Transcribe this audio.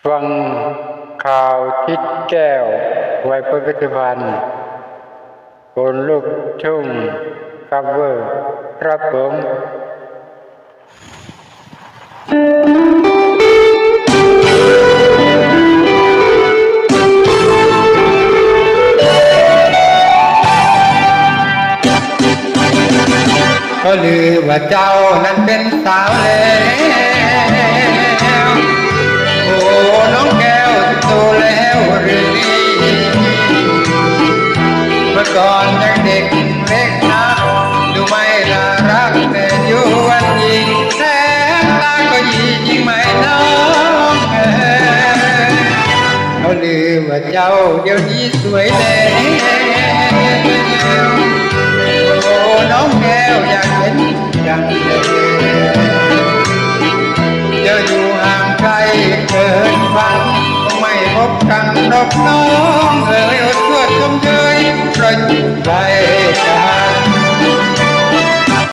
ฟังข่าวทิศแก้วไว้พิพิธภัณฑ์คนลูกทุ่งคัฟเวอร์ครับผมก็ลือว่าเจ้านั้นเป็นสาวแล้วโอ้น้องแก้วโตแล้วหรือนี่เมื่อก่อนยังเด็กเล็กนะดูไม่น่ารักแต่อยู่วันยิ่งแท้ตาก็ยิ่งไม่น้องเขาลือว่าเจ้าเดี๋ยวนี้สวยแล้วโอ้น้องแก้วอยากเห็นอย่างเดิมจะอยู่ห่างไกลเกินฝันคงไม่พบกันหรอกน้อง